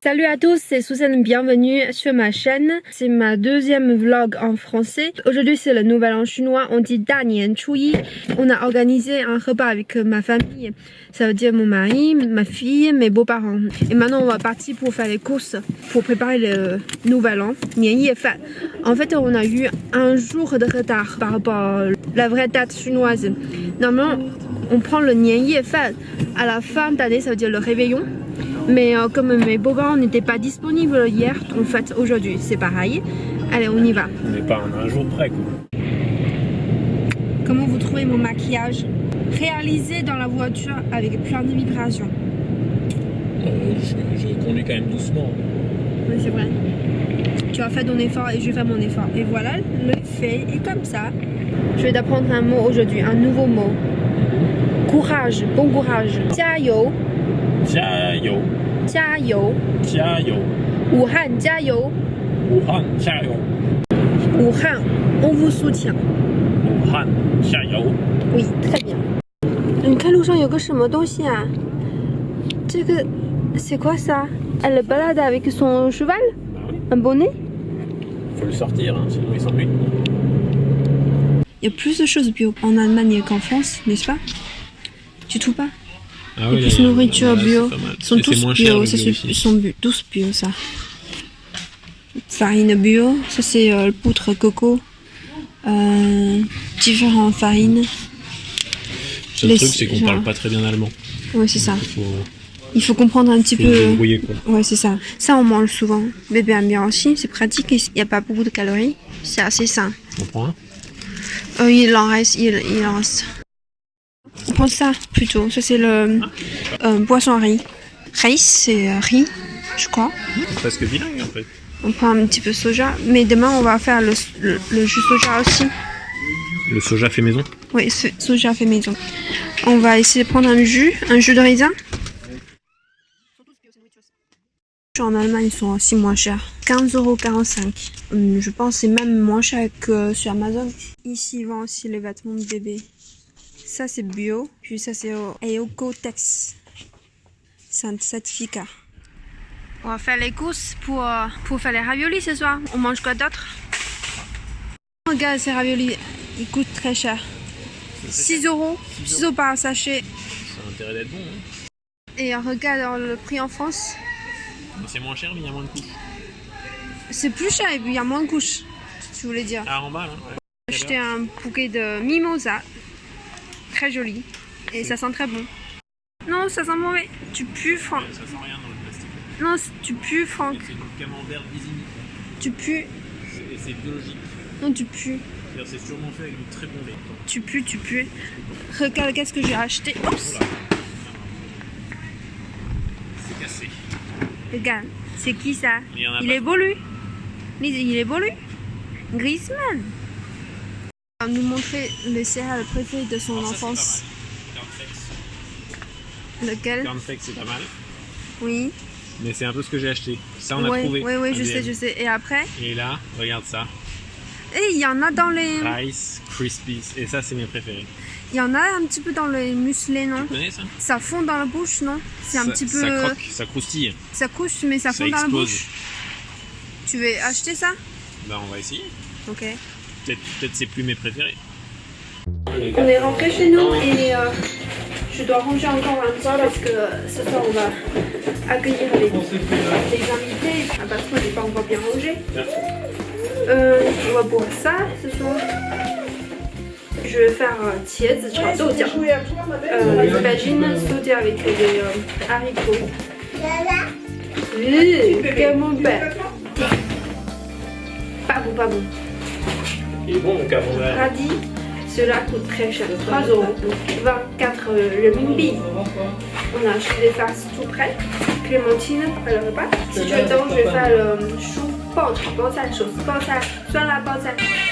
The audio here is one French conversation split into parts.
Salut à tous, c'est Suzanne, bienvenue sur ma chaîne. C'est ma deuxième vlog en français. Aujourd'hui c'est le nouvel an chinois, on dit Danian Chuyi. On a organisé un repas avec ma famille, ça veut dire mon mari, ma fille, mes beaux-parents. Et maintenant on va partir pour faire les courses, pour préparer le nouvel an, Nian Ye Fan. En fait on a eu un jour de retard par rapport à la vraie date chinoise. Normalement on prend le Nian Ye Fan à la fin d'année, ça veut dire le réveillon. Mais comme mes beaux-parents n'étaient pas disponibles hier, en fait aujourd'hui c'est pareil. Allez, on y va. On n'est pas en un jour près quoi. Comment vous trouvez mon maquillage réalisé dans la voiture avec plein de vibrations? Je conduis quand même doucement. Oui, c'est vrai. Tu as fait ton effort et je fais mon effort. Et voilà, le fait est comme ça. Je vais t'apprendre un mot aujourd'hui, un nouveau mot. Courage, bon courage. 加油 加油 加油 加油 武汉加油 武汉加油 武汉 on vous soutient 武汉加油 Oui, très bien. 你看路上有个什么东西啊？这个 c'est quoi ça? Elle balade avec son cheval? Un bonnet? Faut le sortir, hein, sinon il s'ennuie. Il y a plus de choses bio en Allemagne qu'en France, n'est-ce pas? Tu trouves pas? Ah et oui, plus nourriture bio, ils sont tous bio, ça ils sont tous bio ça. Farine bio, ça c'est le poutre coco, différentes farines. Le truc c'est qu'on parle pas très bien allemand. Oui c'est ça. Il faut comprendre un petit peu. Débrouiller, quoi. Ouais c'est ça. Ça on mange souvent. Bébé aime bien aussi, c'est pratique, il n'y a pas beaucoup de calories, c'est assez sain. On prend un? Il en reste, il en reste. On prend ça plutôt, ça c'est le poisson à riz. Rice c'est riz, je crois. Presque bilingue en fait. On prend un petit peu de soja, mais demain on va faire le jus soja aussi. Le soja fait maison? Oui, soja fait maison. On va essayer de prendre un jus de raisin. En Allemagne ils sont aussi moins chers, 15,45 €. Je pense que c'est même moins cher que sur Amazon. Ici ils vendent aussi les vêtements de bébé. Ça c'est bio, puis ça c'est Ecotex. C'est un certificat. On va faire les courses pour faire les raviolis ce soir. On mange quoi d'autre? Regarde ces raviolis, ils coûtent très cher. 6 €, 6 € par sachet. Ça a intérêt d'être bon. Hein. Et regarde le prix en France. Mais c'est moins cher mais il y a moins de couches. C'est plus cher et puis il y a moins de couches, si tu voulais dire. Ah en bas là ouais. J'ai acheté un bouquet de mimosa. Très joli. Et ça sent très bon. Non, ça sent mauvais. Tu pues, Franck. Ça sent rien dans le plastique. Non, tu pues, Franck. C'est du camembert d'Isigny. Tu pues. Et c'est biologique. Non, tu pues. C'est sûrement fait avec du très bon lait. Tu pues, tu pues. Regarde, qu'est-ce que j'ai acheté. Oups. C'est cassé. Regarde, c'est qui ça? Il est beau lui. Il est beau lui. Griezmann. On va nous montrer les céréales préférées de son enfance. Lequel? Cornflakes c'est pas mal. Oui. Mais c'est un peu ce que j'ai acheté. Ça on a trouvé. Oui, je sais. Et après? Et là, regarde ça. Et il y en a dans les... Rice Krispies. Et ça c'est mes préférés. Il y en a un petit peu dans les muselés, non? Tu connais ça? Ça fond dans la bouche, non? C'est un petit peu... Ça croque, ça croustille. Ça couche, mais ça fond dans la bouche. Tu veux acheter ça? Bah on va essayer. Ok. Peut-être c'est plus mes préférés. On est rentré chez nous et je dois ranger encore un peu parce que ce soir on va accueillir les invités. Ah parce que n'est pas encore bien rangé. On va boire ça ce soir. Je vais faire tiède, les aubergines sautées avec des haricots. Camembert. Pas bon. Il est bon mon camembert. Radis, cela coûte très cher, 3 €, donc 24 renminbi. On a acheté des farces tout prêts, clémentine après le repas. Si tu attends, je vais faire le chou包菜,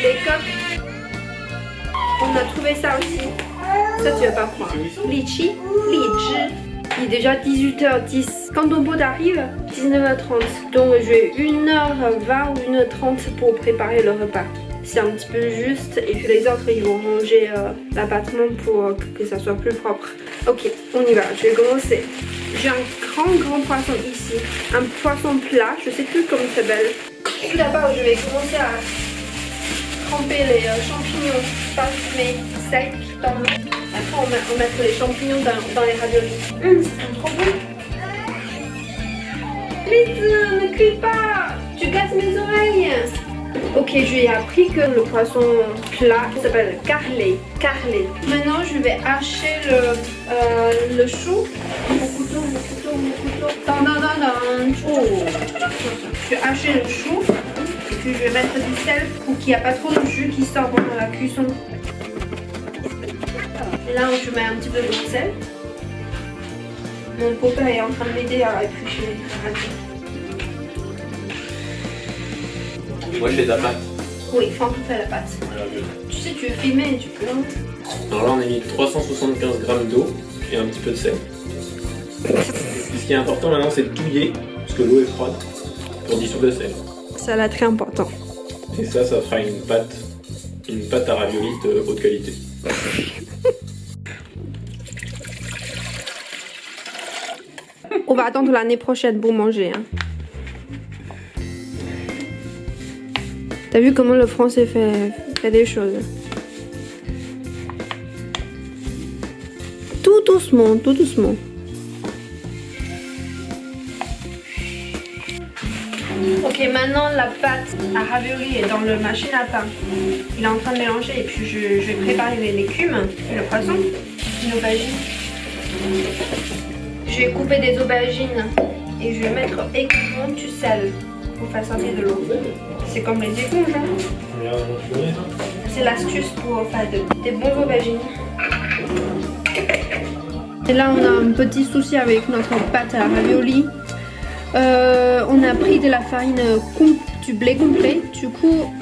les coques. On a trouvé ça aussi. Ça tu vas pas prendre. Litchi, il est déjà 18h10. Quand ton pote arrive, 19h30. Donc je vais 1h20 ou 1h30 pour préparer le repas. C'est un petit peu juste et puis les autres ils vont ranger l'abattement pour que ça soit plus propre. Ok, on y va, je vais commencer. J'ai un grand poisson ici. Un poisson plat, je sais plus comment il s'appelle. Tout d'abord, je vais commencer à tremper les champignons parfumés secs dans l'eau. Après, on va mettre les champignons dans les raviolis. Ça sent trop bon. Vite, ne crie pas, tu casses mes oreilles. Ok, je lui ai appris que le poisson plat s'appelle carlet. Maintenant, je vais hacher le chou. Mon couteau. Oh. Je vais hacher le chou. Et puis, je vais mettre du sel pour qu'il n'y ait pas trop de jus qui sort pendant la cuisson. Et là, je mets un petit peu de sel. Mon copain est en train de m'aider à éplucher les radis. Moi, je fais de la pâte. Oui, Franck fait la pâte. Tu sais, tu veux filmer, tu peux. Alors là, on a mis 375 g d'eau et un petit peu de sel. Ce qui est important maintenant, c'est de touiller, parce que l'eau est froide, pour dissoudre le sel. Ça là très important. Et ça fera une pâte à raviolis de haute qualité. On va attendre l'année prochaine pour manger. Hein. T'as vu comment le français fait des choses? Tout doucement. Ok, maintenant la pâte à ravioli est dans le machine à pain. Il est en train de mélanger et puis je vais préparer les légumes, le poisson, une aubergine. Je vais couper des aubergines et je vais mettre également du sel pour faire sortir de l'eau. C'est comme les éponges. Hein. C'est l'astuce pour faire des bons aubergines. Et là, on a un petit souci avec notre pâte à ravioli. On a pris de la farine du blé complet. Du coup,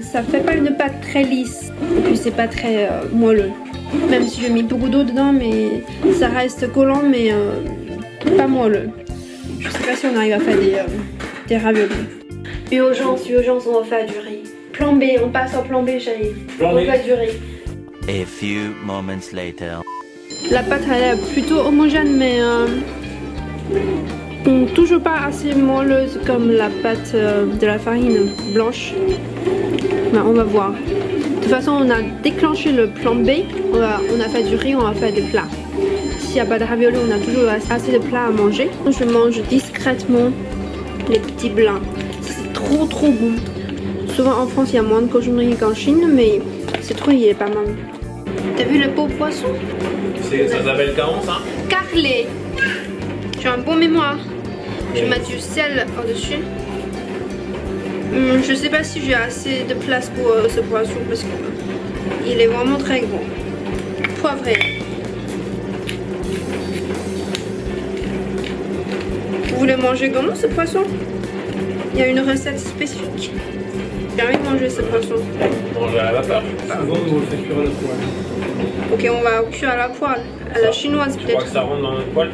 ça fait pas une pâte très lisse. Et puis, c'est pas très moelleux. Même si j'ai mis beaucoup d'eau dedans, mais ça reste collant, mais pas moelleux. Je sais pas si on arrive à faire des raviolis. Urgence, on va faire du riz. Plan B, on passe en plan B, chérie. On va faire du riz. A few moments later. La pâte elle est plutôt homogène, mais toujours pas assez moelleuse comme la pâte de la farine blanche. Ben, on va voir. De toute façon, on a déclenché le plan B. On a fait du riz, on va faire des plats. S'il n'y a pas de ravioli, on a toujours assez de plats à manger. Je mange discrètement les petits blancs. C'est trop bon. Souvent en France, il y a moins de cochonneries qu'en Chine, mais c'est trop, il est pas mal. T'as vu le beau poisson? Ça s'appelle comment ça? Carlet. J'ai un bon mémoire. Je vais mettre du sel par-dessus. Je sais pas si j'ai assez de place pour ce poisson parce qu'il est vraiment très gros. Poivré. Vous voulez manger comment ce poisson? Il y a une recette spécifique. J'ai envie de manger ce poisson. Manger à la vapeur. Souvent, on le fait cuire à la poêle. Ok, on va cuire à la poêle. À la chinoise Tu crois peut-être. que ça rentre dans notre poêle?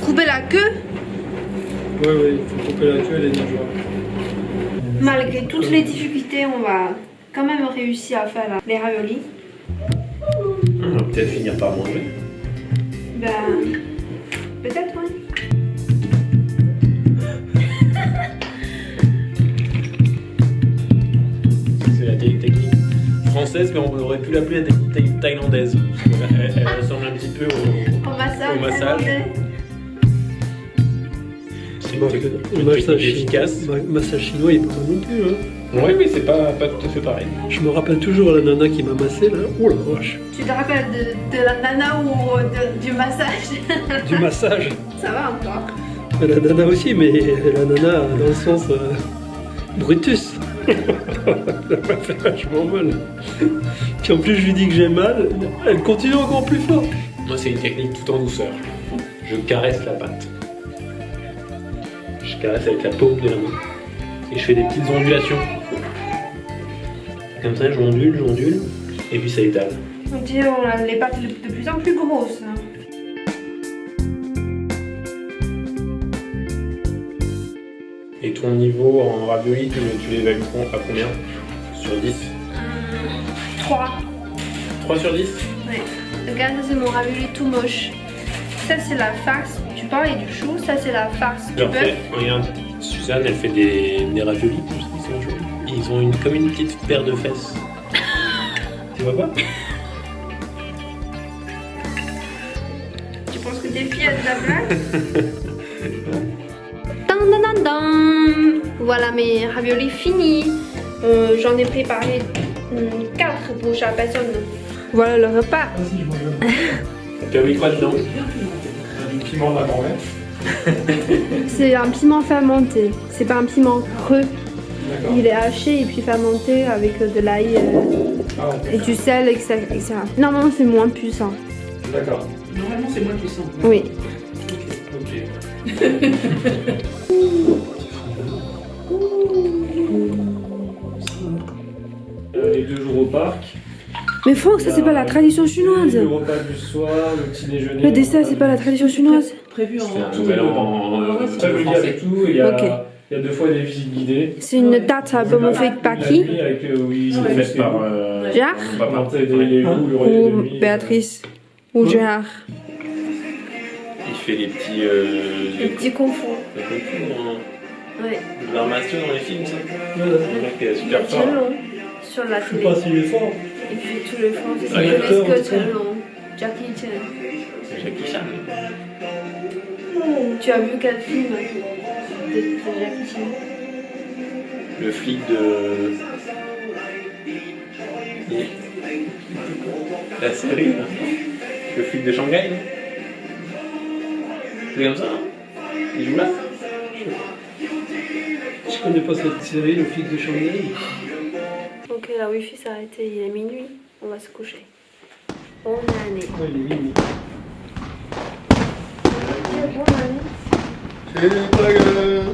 Couper la queue. Oui, il faut couper la queue et les nageoires. Malgré toutes les difficultés, on va quand même réussir à faire les raviolis. On va peut-être finir par manger. Ben, peut-être, oui. C'est la technique française, mais on aurait pu l'appeler la technique thaïlandaise. Elle ressemble un petit peu au massage. C'est une technique efficace. Massage chinois, il est pas mal non plus. Hein. Oui, mais c'est pas tout à fait pareil. Je me rappelle toujours la nana qui m'a massé là. Oh la vache. Tu te rappelles de la nana ou du massage? Du massage. Ça va encore. La nana aussi, mais la nana dans le sens Brutus. Ça m'a fait vachement mal. Puis en plus, je lui dis que j'ai mal. Elle continue encore plus fort. Moi, c'est une technique tout en douceur. Je caresse la pâte. Je caresse avec la paume de la main. Et je fais des petites ondulations. Comme ça, j'ondule. Et puis ça étale. On dirait on a les pâtes de plus en plus grosses. Hein. Et ton niveau en ravioli, tu l'évalues à combien? Sur 10? 3. 3 sur 10? Ouais. Regarde, c'est mon ravioli tout moche. Ça c'est la farce du porc et du chou, ça c'est la farce du Genre, bœuf. regarde, Suzanne, elle fait des raviolis. Ils sont jolis. Ils ont comme une petite paire de fesses. Tu vois pas? Tu penses que t'es fière de la blague? Dan, dan, dan, dan. Voilà mes raviolis finis. J'en ai préparé 4 pour chaque personne. Voilà le repas. Tu as mis quoi dedans? Du piment de la grand-mère. C'est un piment fermenté. C'est pas un piment creux. Il est haché et puis fermenté avec de l'ail et du sel, etc. Normalement c'est moins puissant. D'accord. Normalement, c'est moins puissant. Oui. Ok. Les 2 jours au parc. Mais Franck, ça c'est pas la tradition chinoise. Le repas du soir, le petit déjeuner. Le dessert c'est pas la tradition chinoise. Prévu en C'est un nouvel an Ça veut dire avec tout, il y a, Ok. il y a 2 fois des visites guidées. C'est une tarte à pomme fait La Paki. nuit avec, oui, C'est fait par. Gérard Papa. les loups, le relais de ou nuit. Béatrice ou Gérard. Il fait les petits. Les petits concours. Les concours. Ouais. De l'art martiaux dans les films, ça. Ouais. Le mec est Il super est fort. très long sur la Je sais télé. pas s'il est fort. Il fait tout le français. Ah, il y a C'est l'acteur, que en tout très cas. long. Jackie Chan. C'est Jackie Chan. Tu as vu quel film de Jackie Chan? Le flic de. La série, là. Le flic de Shanghai, là. C'est comme ça, hein. Il joue là. Je connais pas cette série, le flic de Shanghai. Ok, la wifi s'est arrêtée, il est minuit, on va se coucher. Bonne année. Ouais, il est mignon. Bonne année. C'est pas grave.